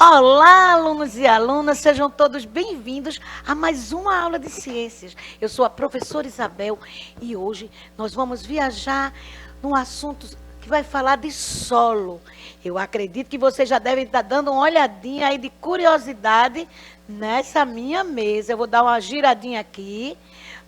Olá, alunos e alunas, sejam todos bem-vindos a mais uma aula de ciências. Eu sou a professora Isabel e hoje nós vamos viajar num assunto que vai falar de solo. Eu acredito que vocês já devem estar dando uma olhadinha aí de curiosidade nessa minha mesa. Eu vou dar uma giradinha aqui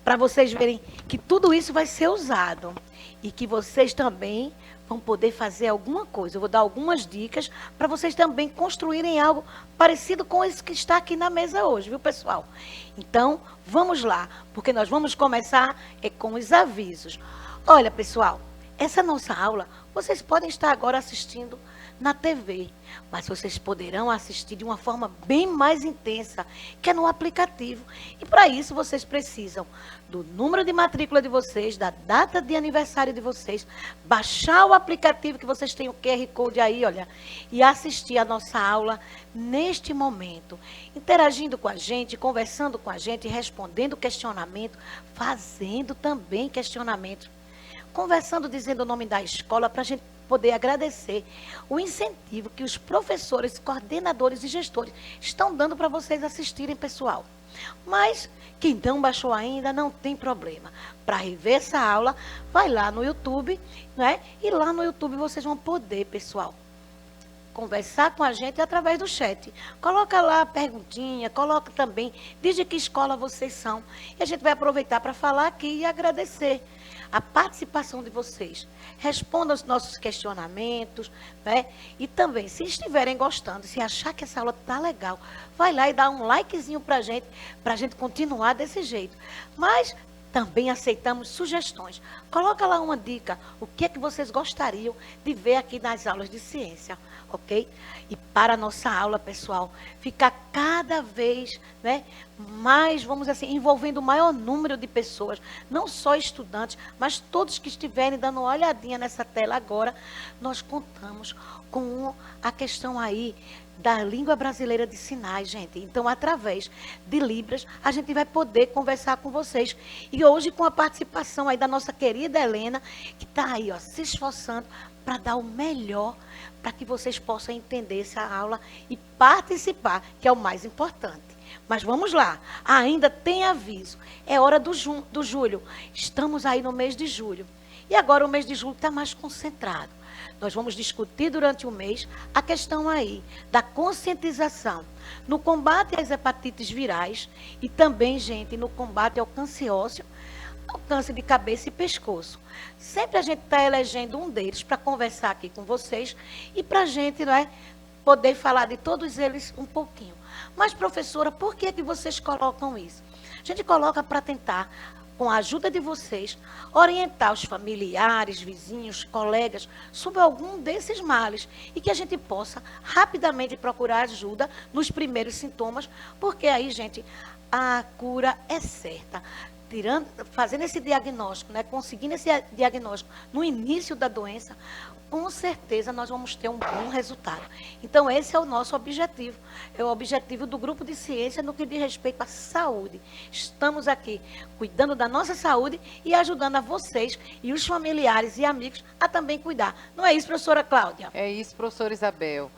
para vocês verem que tudo isso vai ser usado e que vocês também vão poder fazer alguma coisa. Eu vou dar algumas dicas para vocês também construírem algo parecido com esse que está aqui na mesa hoje, viu, pessoal? Então, vamos lá, porque nós vamos começar com os avisos. Olha, pessoal, essa nossa aula, vocês podem estar agora assistindo na TV, mas vocês poderão assistir de uma forma bem mais intensa, que é no aplicativo. E para isso vocês precisam do número de matrícula de vocês, da data de aniversário de vocês, baixar o aplicativo que vocês têm o QR Code aí, olha, e assistir a nossa aula neste momento, interagindo com a gente, conversando com a gente, respondendo questionamento, fazendo também questionamentos, conversando, dizendo o nome da escola para a gente poder agradecer o incentivo que os professores, coordenadores e gestores estão dando para vocês assistirem, pessoal. Mas quem não baixou ainda, não tem problema. Para rever essa aula, vai lá no YouTube, né? E lá no YouTube vocês vão poder, pessoal, conversar com a gente através do chat. Coloca lá a perguntinha, coloca também, diz de que escola vocês são. E a gente vai aproveitar para falar aqui e agradecer a participação de vocês. Responda os nossos questionamentos, né? E também, se estiverem gostando, se achar que essa aula está legal, vai lá e dá um likezinho para a gente continuar desse jeito. Mas também aceitamos sugestões. Coloca lá uma dica, o que é que vocês gostariam de ver aqui nas aulas de ciência, ok? E para a nossa aula, pessoal, ficar cada vez, né, mais, vamos dizer assim, envolvendo o maior número de pessoas, não só estudantes, mas todos que estiverem dando uma olhadinha nessa tela agora, nós contamos com a questão aí da língua brasileira de sinais, gente. Então, através de Libras, a gente vai poder conversar com vocês. E hoje, com a participação aí da nossa querida Helena, que está aí, ó, se esforçando para dar o melhor para que vocês possam entender essa aula e participar, que é o mais importante. Mas vamos lá, ainda tem aviso. É hora do julho. Estamos aí no mês de julho. E agora o mês de julho está mais concentrado. Nós vamos discutir durante o mês a questão aí da conscientização no combate às hepatites virais e também, gente, no combate ao câncer ósseo, ao câncer de cabeça e pescoço. Sempre a gente está elegendo um deles para conversar aqui com vocês e para a gente, não é, poder falar de todos eles um pouquinho. Mas, professora, por que vocês colocam isso? A gente coloca para tentar, com a ajuda de vocês, orientar os familiares, vizinhos, colegas sobre algum desses males e que a gente possa rapidamente procurar ajuda nos primeiros sintomas, porque aí, gente, a cura é certa. Fazendo esse diagnóstico, né, conseguindo esse diagnóstico no início da doença, com certeza nós vamos ter um bom resultado. Então, esse é o nosso objetivo. É o objetivo do grupo de ciência no que diz respeito à saúde. Estamos aqui cuidando da nossa saúde e ajudando a vocês e os familiares e amigos a também cuidar. Não é isso, professora Cláudia? É isso, professora Isabel.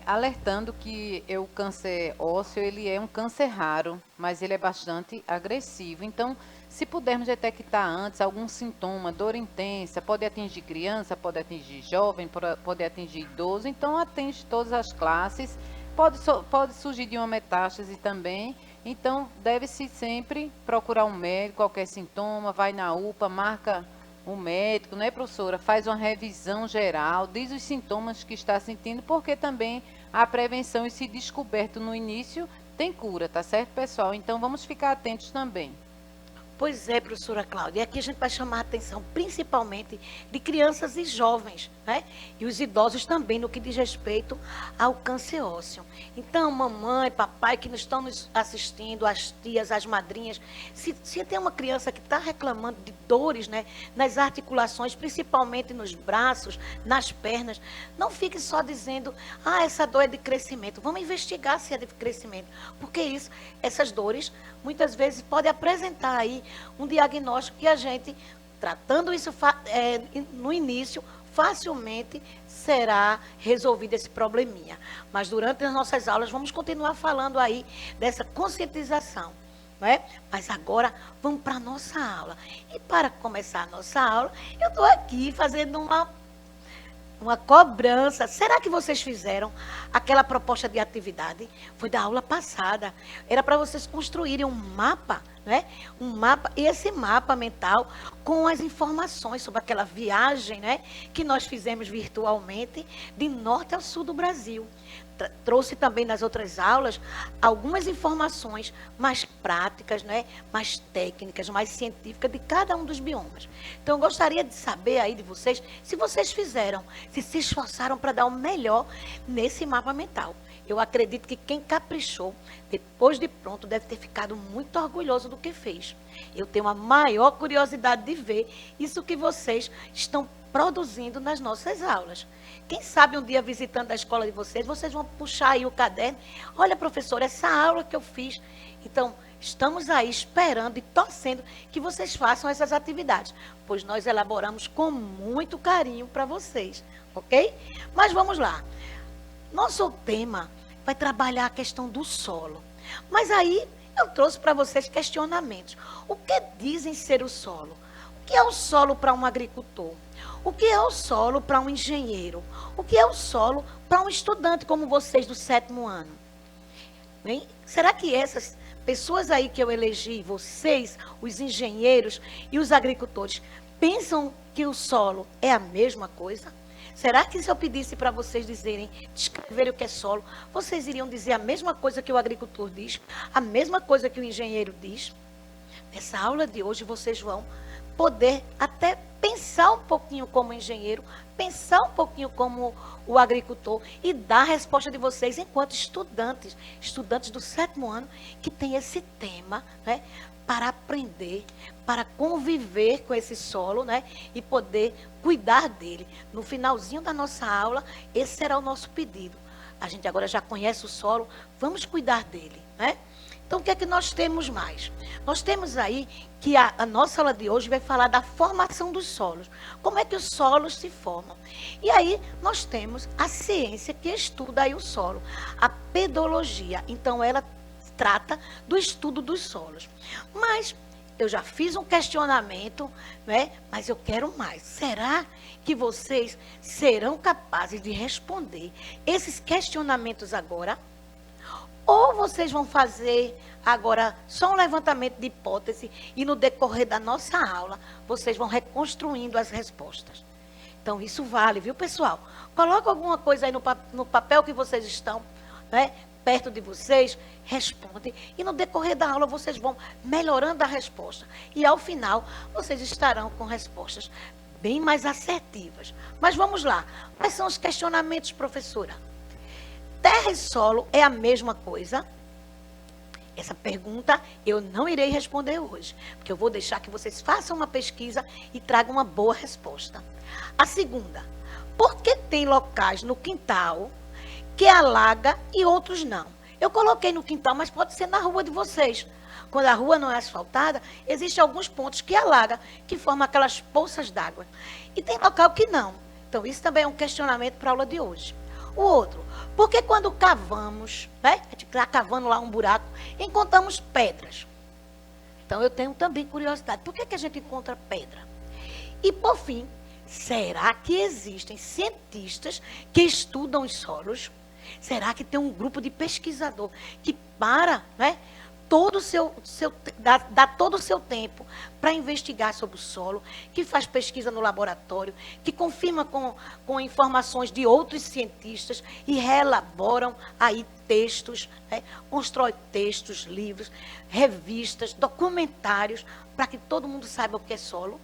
Alertando que o câncer ósseo, ele é um câncer raro, mas ele é bastante agressivo. Então, se pudermos detectar antes algum sintoma, dor intensa, pode atingir criança, pode atingir jovem, pode atingir idoso, então atinge todas as classes, pode surgir de uma metástase também, então deve-se sempre procurar um médico, qualquer sintoma, vai na UPA, marca o médico, né, professora? Faz uma revisão geral, diz os sintomas que está sentindo, porque também a prevenção e se descoberto no início tem cura, tá certo, pessoal? Então vamos ficar atentos também. Pois é, professora Cláudia, e aqui a gente vai chamar a atenção principalmente de crianças e jovens, né? E os idosos também, no que diz respeito ao câncer ósseo. Então, mamãe, papai que estão nos assistindo, as tias, as madrinhas, se tem uma criança que está reclamando de dores, né, nas articulações, principalmente nos braços, nas pernas, não fique só dizendo, essa dor é de crescimento. Vamos investigar se é de crescimento, porque essas dores, muitas vezes, podem apresentar aí um diagnóstico que a gente, tratando isso no início, facilmente será resolvido esse probleminha. Mas durante as nossas aulas vamos continuar falando aí dessa conscientização, não é? Mas agora vamos para a nossa aula. E para começar a nossa aula, eu estou aqui fazendo uma cobrança. Será que vocês fizeram aquela proposta de atividade? Foi da aula passada. Era para vocês construírem um mapa, né? Um mapa, e esse mapa mental com as informações sobre aquela viagem, né, que nós fizemos virtualmente de norte ao sul do Brasil. Trouxe também nas outras aulas algumas informações mais práticas, né, mais técnicas, mais científicas de cada um dos biomas. Então, eu gostaria de saber aí de vocês se vocês fizeram, se esforçaram para dar o melhor nesse mapa mental. Eu acredito que quem caprichou, depois de pronto, deve ter ficado muito orgulhoso do que fez. Eu tenho a maior curiosidade de ver isso que vocês estão produzindo nas nossas aulas. Quem sabe um dia visitando a escola de vocês, vocês vão puxar aí o caderno. Olha, professor, essa aula que eu fiz. Então, estamos aí esperando e torcendo que vocês façam essas atividades, pois nós elaboramos com muito carinho para vocês, ok? Mas vamos lá. Nosso tema vai trabalhar a questão do solo. Mas aí eu trouxe para vocês questionamentos. O que dizem ser o solo? O que é o solo para um agricultor? O que é o solo para um engenheiro? O que é o solo para um estudante como vocês do 7º ano? Bem, será que essas pessoas aí que eu elegi, vocês, os engenheiros e os agricultores, pensam que o solo é a mesma coisa? Será que se eu pedisse para vocês descreverem o que é solo, vocês iriam dizer a mesma coisa que o agricultor diz? A mesma coisa que o engenheiro diz? Nessa aula de hoje vocês vão poder até pensar um pouquinho como engenheiro, pensar um pouquinho como o agricultor e dar a resposta de vocês enquanto estudantes do 7º ano que tem esse tema, né? Para aprender, para conviver com esse solo, né? E poder cuidar dele. No finalzinho da nossa aula, esse será o nosso pedido. A gente agora já conhece o solo, vamos cuidar dele, né? Então, o que é que nós temos mais? Nós temos aí que a nossa aula de hoje vai falar da formação dos solos. Como é que os solos se formam? E aí, nós temos a ciência que estuda aí o solo, a pedologia. Então, ela trata do estudo dos solos. Mas eu já fiz um questionamento, né? Mas eu quero mais. Será que vocês serão capazes de responder esses questionamentos agora? Ou vocês vão fazer agora só um levantamento de hipótese e no decorrer da nossa aula vocês vão reconstruindo as respostas? Então, isso vale, viu, pessoal? Coloca alguma coisa aí no papel que vocês estão, né, perto de vocês, responde. E no decorrer da aula vocês vão melhorando a resposta. E ao final, vocês estarão com respostas bem mais assertivas. Mas vamos lá. Quais são os questionamentos, professora? Terra e solo é a mesma coisa? Essa pergunta eu não irei responder hoje, porque eu vou deixar que vocês façam uma pesquisa e tragam uma boa resposta. A segunda, por que tem locais no quintal que alaga e outros não? Eu coloquei no quintal, mas pode ser na rua de vocês. Quando a rua não é asfaltada, existem alguns pontos que alaga, que formam aquelas poças d'água. E tem local que não. Então, isso também é um questionamento para a aula de hoje. O outro, porque quando cavamos, né, a gente está cavando lá um buraco, encontramos pedras. Então, eu tenho também curiosidade. Por que a gente encontra pedra? E, por fim, será que existem cientistas que estudam os solos? Será que tem um grupo de pesquisador que né, dá todo o seu tempo para investigar sobre o solo, que faz pesquisa no laboratório, que confirma com informações de outros cientistas e reelaboram aí textos, né, constrói textos, livros, revistas, documentários, para que todo mundo saiba o que é solo?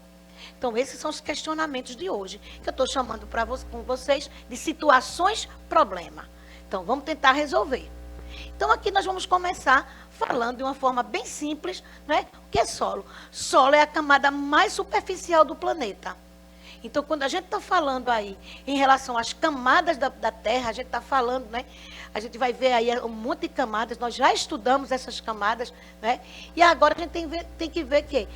Então, esses são os questionamentos de hoje, que eu estou chamando com vocês de situações-problema. Então, vamos tentar resolver. Então, aqui nós vamos começar falando de uma forma bem simples, né? O que é solo? Solo é a camada mais superficial do planeta. Então, quando a gente está falando aí em relação às camadas da Terra, a gente está falando, né? A gente vai ver aí um monte de camadas, nós já estudamos essas camadas, né? E agora a gente tem que ver que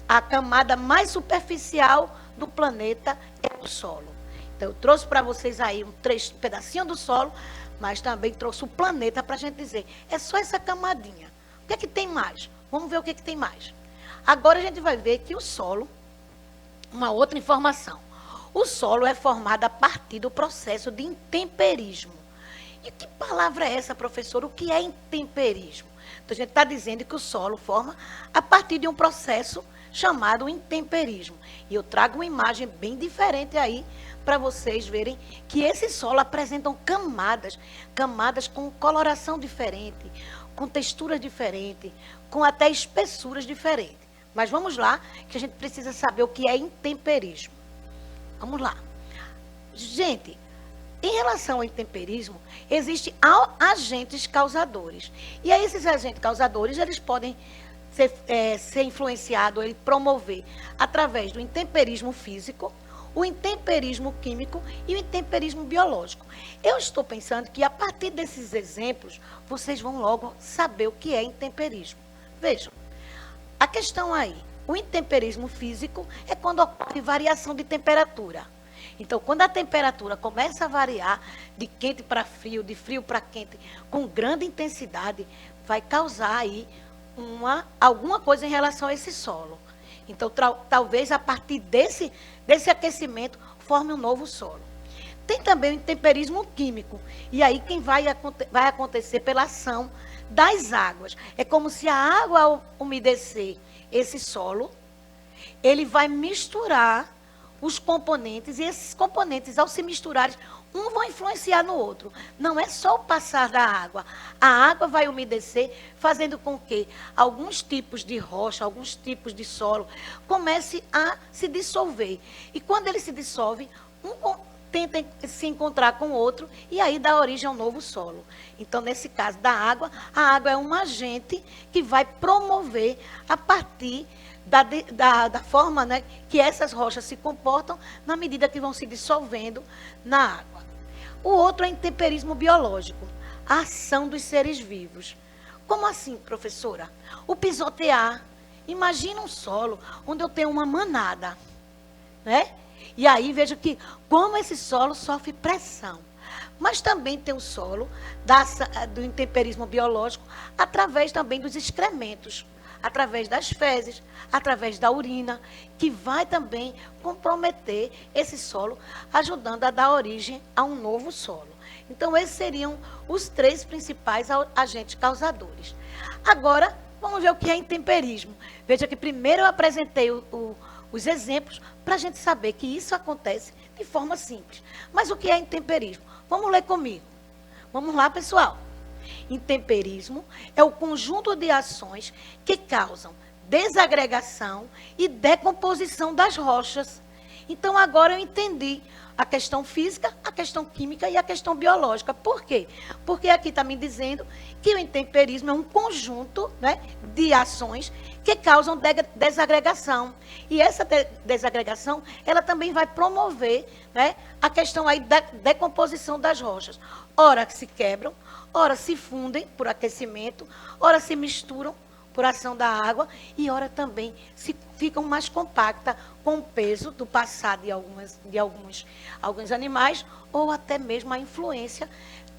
a camada mais superficial do planeta é o solo. Então, eu trouxe para vocês aí um pedacinho do solo, mas também trouxe o planeta para a gente dizer, é só essa camadinha. O que é que tem mais? Vamos ver o que é que tem mais. Agora a gente vai ver que o solo, uma outra informação, o solo é formado a partir do processo de intemperismo. E que palavra é essa, professor? O que é intemperismo? Então, a gente está dizendo que o solo forma a partir de um processo chamado intemperismo. E eu trago uma imagem bem diferente aí, para vocês verem que esse solo apresentam camadas, camadas com coloração diferente, com textura diferente, com até espessuras diferentes. Mas vamos lá, que a gente precisa saber o que é intemperismo. Vamos lá. Gente, em relação ao intemperismo, existem agentes causadores. E aí esses agentes causadores, eles podem ser influenciados, ele promover através do intemperismo físico, o intemperismo químico e o intemperismo biológico. Eu estou pensando que a partir desses exemplos, vocês vão logo saber o que é intemperismo. Vejam, a questão aí, o intemperismo físico é quando ocorre variação de temperatura. Então, quando a temperatura começa a variar de quente para frio, de frio para quente, com grande intensidade, vai causar aí alguma coisa em relação a esse solo. Então, talvez a partir desse aquecimento, forme um novo solo. Tem também o intemperismo químico. E aí, quem vai acontecer pela ação das águas. É como se a água, ao umedecer esse solo, ele vai misturar os componentes, e esses componentes, ao se misturarem, um vão influenciar no outro. Não é só o passar da água. A água vai umedecer, fazendo com que alguns tipos de rocha, alguns tipos de solo, comece a se dissolver. E quando ele se dissolve, tenta se encontrar com o outro, e aí dá origem a um novo solo. Então, nesse caso da água, a água é um agente que vai promover a partir da forma, né, que essas rochas se comportam na medida que vão se dissolvendo na água. O outro é intemperismo biológico, a ação dos seres vivos. Como assim, professora? O pisotear. Imagina um solo onde eu tenho uma manada, né? E aí vejo que como esse solo sofre pressão. Mas também tem o solo do intemperismo biológico através também dos excrementos, através das fezes, através da urina, que vai também comprometer esse solo, ajudando a dar origem a um novo solo. Então, esses seriam os 3 principais agentes causadores. Agora, vamos ver o que é intemperismo. Veja que primeiro eu apresentei os exemplos para a gente saber que isso acontece de forma simples. Mas o que é intemperismo? Vamos ler comigo. Vamos lá, pessoal. Intemperismo é o conjunto de ações que causam desagregação e decomposição das rochas. Então, agora eu entendi a questão física, a questão química e a questão biológica. Por quê? Porque aqui está me dizendo que o intemperismo é um conjunto, né, de ações que causam desagregação. E essa desagregação, ela também vai promover, né, a questão aí da decomposição das rochas. Ora se quebram, ora se fundem por aquecimento, ora se misturam por ação da água e ora também se ficam mais compactas com o peso do passar de alguns animais ou até mesmo a influência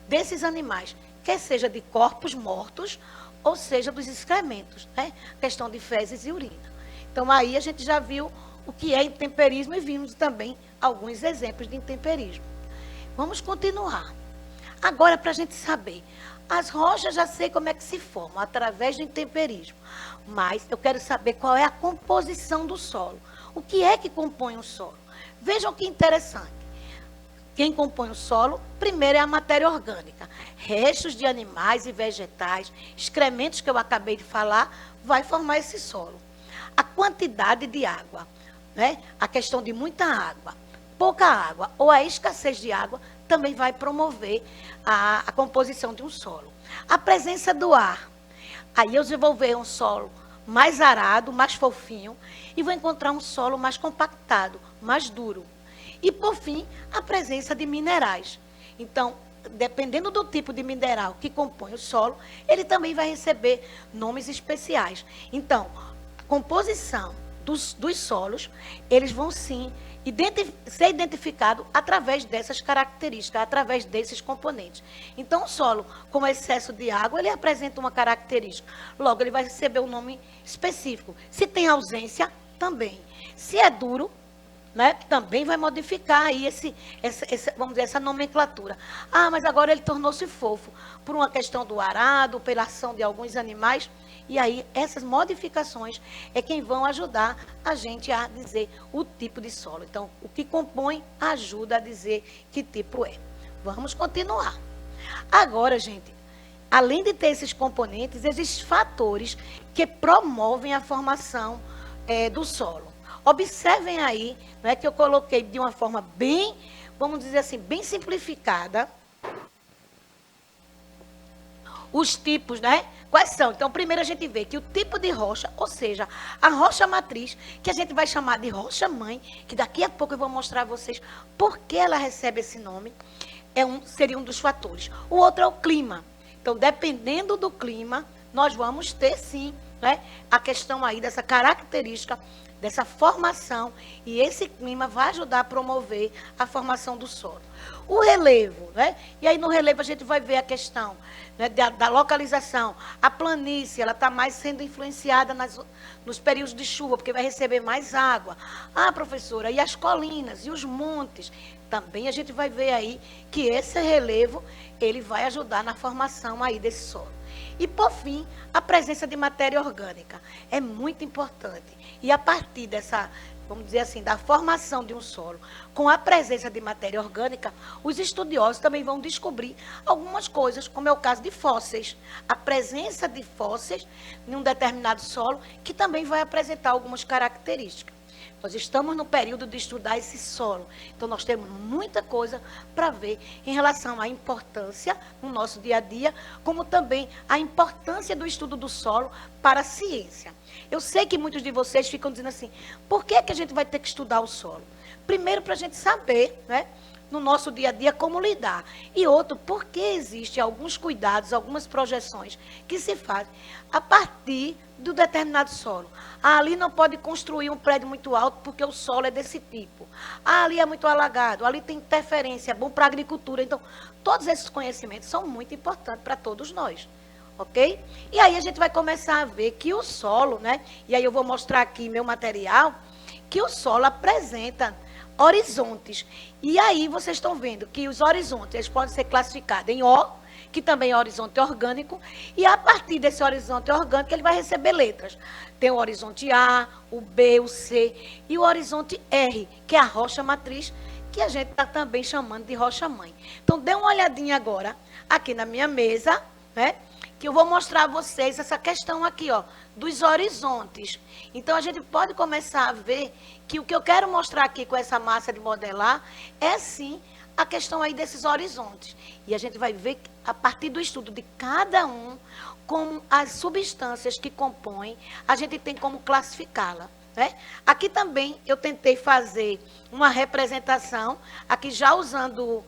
desses animais, quer seja de corpos mortos ou seja dos excrementos, né? Questão de fezes e urina. Então aí a gente já viu o que é intemperismo e vimos também alguns exemplos de intemperismo. Vamos continuar. Agora, para a gente saber, as rochas já sei como é que se formam, através do intemperismo. Mas eu quero saber qual é a composição do solo. O que é que compõe o solo? Vejam que interessante. Quem compõe o solo, primeiro é a matéria orgânica. Restos de animais e vegetais, excrementos que eu acabei de falar, vai formar esse solo. A quantidade de água, né? A questão de muita água, pouca água ou a escassez de água também vai promover a composição de um solo. A presença do ar. Aí eu desenvolver um solo mais arado, mais fofinho, e vou encontrar um solo mais compactado, mais duro. E, por fim, a presença de minerais. Então, dependendo do tipo de mineral que compõe o solo, ele também vai receber nomes especiais. Então, a composição dos solos, eles vão sim ser identificados através dessas características, através desses componentes. Então, o solo com excesso de água, ele apresenta uma característica. Logo, ele vai receber um nome específico. Se tem ausência, também. Se é duro, né, também vai modificar aí vamos dizer, essa nomenclatura. Ah, mas agora ele tornou-se fofo, por uma questão do arado, pela ação de alguns animais. E aí, essas modificações é quem vão ajudar a gente a dizer o tipo de solo. Então, o que compõe ajuda a dizer que tipo é. Vamos continuar. Agora, gente, além de ter esses componentes, existem fatores que promovem a formação do solo. Observem aí, né, que eu coloquei de uma forma bem, vamos dizer assim, bem simplificada, os tipos, né? Quais são? Então, primeiro a gente vê que o tipo de rocha, ou seja, a rocha matriz, que a gente vai chamar de rocha-mãe, que daqui a pouco eu vou mostrar a vocês por que ela recebe esse nome, seria um dos fatores. O outro é o clima. Então, dependendo do clima, nós vamos ter, sim, né, a questão aí dessa característica, dessa formação, e esse clima vai ajudar a promover a formação do solo. O relevo, né? E aí no relevo a gente vai ver a questão, né, da localização. A planície, ela está mais sendo influenciada nos períodos de chuva, porque vai receber mais água. Ah, professora, e as colinas, e os montes? Também a gente vai ver aí que esse relevo, ele vai ajudar na formação aí desse solo. E, por fim, a presença de matéria orgânica é muito importante. E a partir dessa, vamos dizer assim, da formação de um solo, com a presença de matéria orgânica, os estudiosos também vão descobrir algumas coisas, como é o caso de fósseis. A presença de fósseis em um determinado solo, que também vai apresentar algumas características. Nós estamos no período de estudar esse solo. Então, nós temos muita coisa para ver em relação à importância no nosso dia a dia, como também a importância do estudo do solo para a ciência. Eu sei que muitos de vocês ficam dizendo assim, por que a gente vai ter que estudar o solo? Primeiro, para a gente saber, né, no nosso dia a dia, como lidar. E outro, porque existem alguns cuidados, algumas projeções que se fazem a partir do determinado solo. Ah, ali não pode construir um prédio muito alto porque o solo é desse tipo. Ah, ali é muito alagado, ali tem interferência, é bom para a agricultura. Então, todos esses conhecimentos são muito importantes para todos nós. Ok? E aí a gente vai começar a ver que o solo, né? E aí eu vou mostrar aqui meu material, que o solo apresenta horizontes. E aí vocês estão vendo que os horizontes, eles podem ser classificados em O, que também é horizonte orgânico, e a partir desse horizonte orgânico ele vai receber letras. Tem o horizonte A, o B, o C e o horizonte R, que é a rocha matriz, que a gente está também chamando de rocha-mãe. Então, dê uma olhadinha agora aqui na minha mesa, né? Que eu vou mostrar a vocês essa questão aqui, ó, dos horizontes. Então, a gente pode começar a ver que o que eu quero mostrar aqui com essa massa de modelar é, sim, a questão aí desses horizontes. E a gente vai ver, a partir do estudo de cada um, como as substâncias que compõem, a gente tem como classificá-la, né? Aqui também eu tentei fazer uma representação, aqui já usando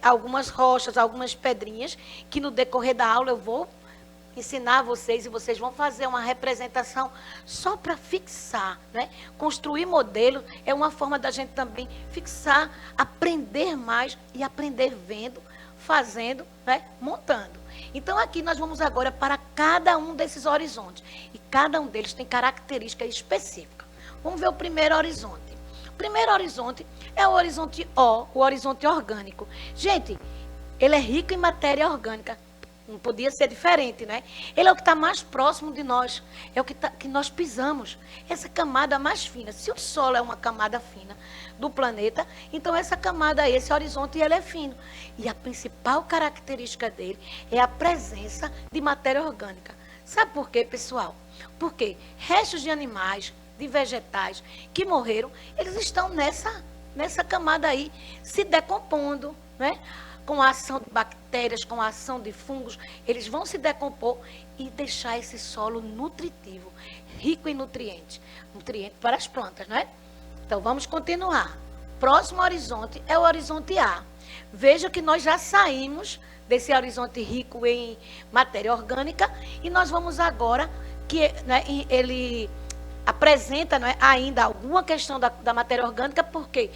algumas rochas, algumas pedrinhas, que no decorrer da aula eu vou ensinar a vocês, e vocês vão fazer uma representação só para fixar, né? Construir modelo é uma forma da gente também fixar, aprender mais e aprender vendo, fazendo, né? Montando. Então, aqui nós vamos agora para cada um desses horizontes, e cada um deles tem característica específica. Vamos ver o primeiro horizonte. O primeiro horizonte é o horizonte O, o horizonte orgânico. Gente, ele é rico em matéria orgânica. Não podia ser diferente, né? Ele é o que está mais próximo de nós. É o que nós pisamos. Essa camada mais fina. Se o solo é uma camada fina do planeta, então essa camada, esse horizonte, ele é fino. E a principal característica dele é a presença de matéria orgânica. Sabe por quê, pessoal? Porque restos de animais, de vegetais que morreram, eles estão nessa camada aí, se decompondo, né? Com a ação de bactérias, com a ação de fungos, eles vão se decompor e deixar esse solo nutritivo, rico em nutrientes. Nutrientes para as plantas, não é? Então, vamos continuar. Próximo horizonte é o horizonte A. Veja que nós já saímos desse horizonte rico em matéria orgânica e nós vamos agora, que, né, ele apresenta, não é, ainda alguma questão da matéria orgânica, porque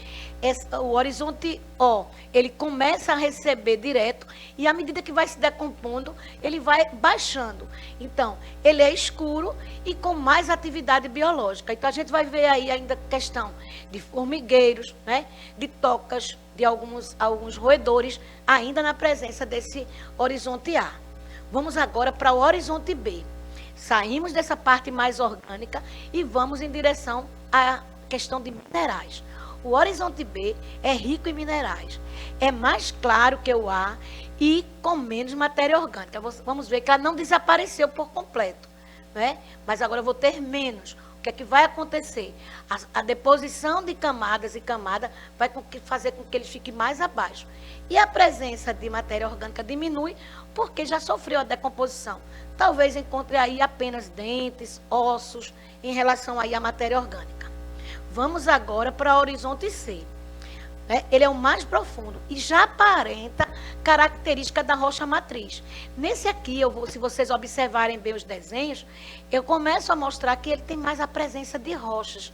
o horizonte O, ele começa a receber direto, e à medida que vai se decompondo, ele vai baixando. Então, ele é escuro e com mais atividade biológica. Então, a gente vai ver aí ainda questão de formigueiros, né, de tocas, de alguns roedores, ainda na presença desse horizonte A. Vamos agora para o horizonte B. Saímos dessa parte mais orgânica e vamos em direção à questão de minerais. O horizonte B é rico em minerais. É mais claro que o A e com menos matéria orgânica. Vamos ver que ela não desapareceu por completo, né? Mas agora eu vou ter menos. O que é que vai acontecer? A deposição de camadas e camada vai fazer com que ele fique mais abaixo. E a presença de matéria orgânica diminui porque já sofreu a decomposição. Talvez encontre aí apenas dentes, ossos, em relação aí à matéria orgânica. Vamos agora para o horizonte C. Ele é o mais profundo e já aparenta característica da rocha matriz. Nesse aqui, se vocês observarem bem os desenhos, eu começo a mostrar que ele tem mais a presença de rochas.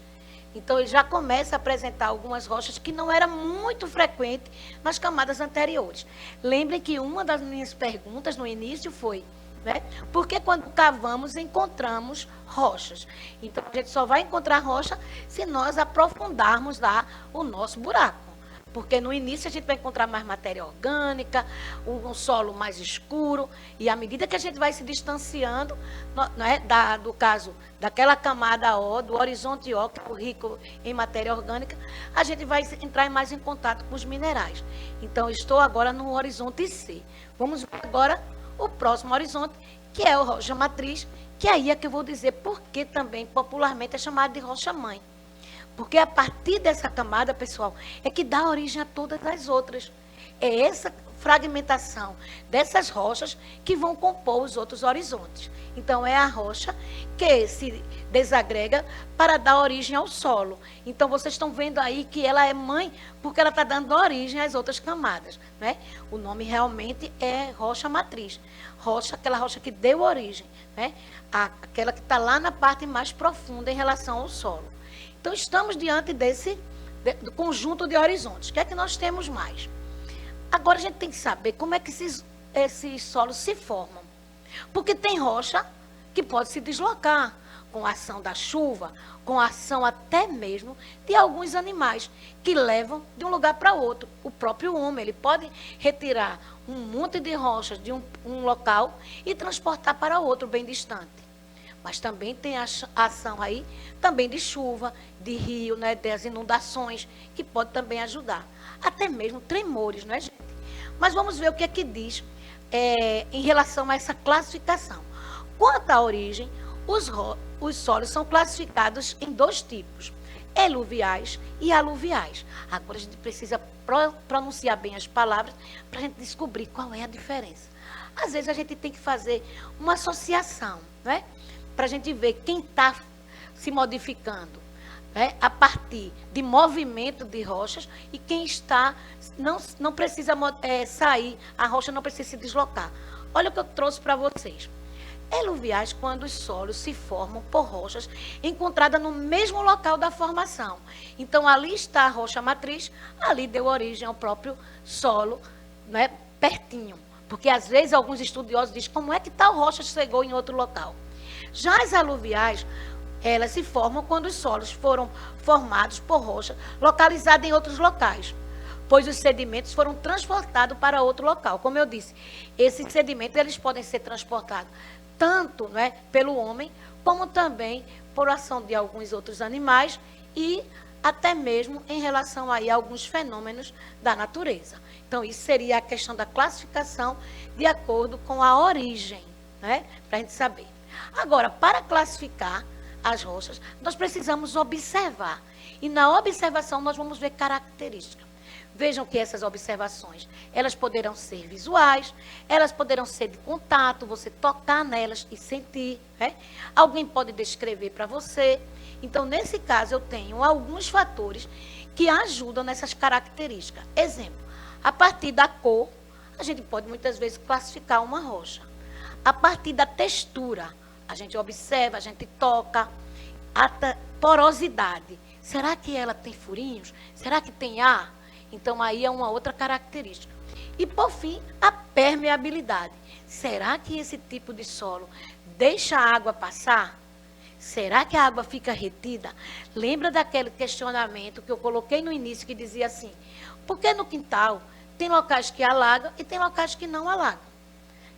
Então, ele já começa a apresentar algumas rochas que não era muito frequente nas camadas anteriores. Lembrem que uma das minhas perguntas no início foi, né, por que quando cavamos encontramos rochas? Então, a gente só vai encontrar rocha se nós aprofundarmos lá o nosso buraco. Porque no início a gente vai encontrar mais matéria orgânica, um solo mais escuro, e à medida que a gente vai se distanciando, né, do caso daquela camada O, do horizonte O, que é rico em matéria orgânica, a gente vai entrar mais em contato com os minerais. Então, estou agora no horizonte C. Vamos ver agora o próximo horizonte, que é o rocha matriz, que aí é que eu vou dizer por que também popularmente é chamado de rocha-mãe. Porque a partir dessa camada, pessoal, é que dá origem a todas as outras. É essa fragmentação dessas rochas que vão compor os outros horizontes. Então, é a rocha que se desagrega para dar origem ao solo. Então, vocês estão vendo aí que ela é mãe porque ela está dando origem às outras camadas, né? O nome realmente é rocha matriz. Rocha, aquela rocha que deu origem, né? Aquela que está lá na parte mais profunda em relação ao solo. Então, estamos diante do conjunto de horizontes. O que é que nós temos mais? Agora, a gente tem que saber como é que esses solos se formam. Porque tem rocha que pode se deslocar com a ação da chuva, com a ação até mesmo de alguns animais que levam de um lugar para outro. O próprio homem, ele pode retirar um monte de rochas de um local e transportar para outro bem distante. Mas também tem a ação aí, também de chuva, de rio, né, das inundações, que pode também ajudar. Até mesmo tremores, né, gente? Mas vamos ver o que é que diz em relação a essa classificação. Quanto à origem, os solos são classificados em dois tipos, eluviais e aluviais. Agora a gente precisa pronunciar bem as palavras para a gente descobrir qual é a diferença. Às vezes a gente tem que fazer uma associação, né? Para a gente ver quem está se modificando, né, a partir de movimento de rochas e quem está, não precisa sair, a rocha não precisa se deslocar. Olha o que eu trouxe para vocês. Eluviais, quando os solos se formam por rochas encontradas no mesmo local da formação. Então, ali está a rocha matriz, ali deu origem ao próprio solo, né, pertinho. Porque, às vezes, alguns estudiosos dizem, como é que tal rocha chegou em outro local? Já as aluviais, elas se formam quando os solos foram formados por rocha localizada em outros locais, pois os sedimentos foram transportados para outro local. Como eu disse, esses sedimentos eles podem ser transportados tanto, né, pelo homem, como também por ação de alguns outros animais e até mesmo em relação aí a alguns fenômenos da natureza. Então, isso seria a questão da classificação de acordo com a origem, né, para a gente saber. Agora, para classificar as rochas, nós precisamos observar. E na observação nós vamos ver características. Vejam que essas observações, elas poderão ser visuais, elas poderão ser de contato, você tocar nelas e sentir, né? Alguém pode descrever para você. Então, nesse caso, eu tenho alguns fatores que ajudam nessas características. Exemplo, a partir da cor, a gente pode muitas vezes classificar uma rocha. A partir da textura, a gente observa, a gente toca. porosidade. Será que ela tem furinhos? Será que tem ar? Então, aí é uma outra característica. E, por fim, a permeabilidade. Será que esse tipo de solo deixa a água passar? Será que a água fica retida? Lembra daquele questionamento que eu coloquei no início, que dizia assim, por que no quintal tem locais que alagam e tem locais que não alagam?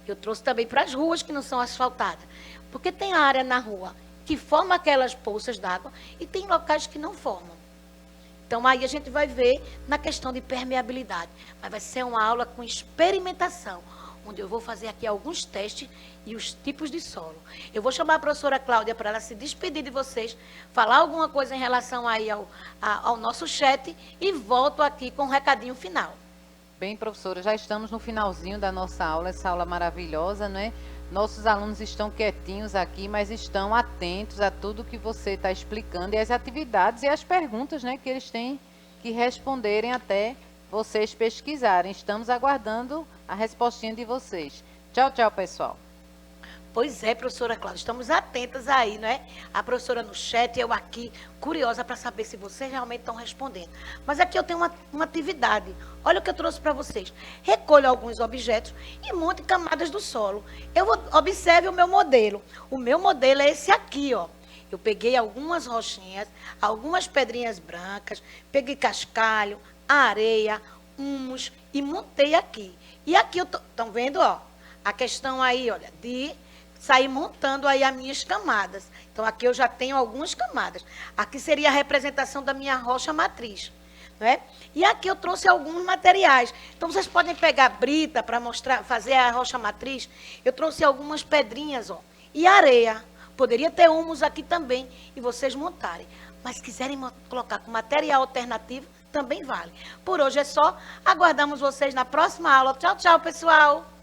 Eu trouxe também para as ruas que não são asfaltadas. Porque tem área na rua que forma aquelas poças d'água e tem locais que não formam. Então, aí a gente vai ver na questão de permeabilidade. Mas vai ser uma aula com experimentação, onde eu vou fazer aqui alguns testes e os tipos de solo. Eu vou chamar a professora Cláudia para ela se despedir de vocês, falar alguma coisa em relação aí ao nosso chat e volto aqui com um recadinho final. Bem, professora, já estamos no finalzinho da nossa aula, essa aula maravilhosa, não é? Nossos alunos estão quietinhos aqui, mas estão atentos a tudo que você está explicando e as atividades e as perguntas, né, que eles têm que responderem até vocês pesquisarem. Estamos aguardando a respostinha de vocês. Tchau, tchau, pessoal. Pois é, professora Cláudia, estamos atentas aí, não é? A professora no chat, eu aqui, curiosa para saber se vocês realmente estão respondendo. Mas aqui eu tenho uma atividade. Olha o que eu trouxe para vocês. Recolha alguns objetos e monte camadas do solo. Observe o meu modelo. O meu modelo é esse aqui, ó. Eu peguei algumas rochinhas, algumas pedrinhas brancas, peguei cascalho, areia, humus e montei aqui. E aqui eu estão vendo, ó, a questão aí, olha, de sair montando aí as minhas camadas. Então, aqui eu já tenho algumas camadas. Aqui seria a representação da minha rocha matriz, não é? E aqui eu trouxe alguns materiais. Então, vocês podem pegar brita para mostrar, fazer a rocha matriz. Eu trouxe algumas pedrinhas, ó, e areia. Poderia ter humus aqui também e vocês montarem. Mas quiserem colocar com material alternativo, também vale. Por hoje é só. Aguardamos vocês na próxima aula. Tchau, tchau, pessoal.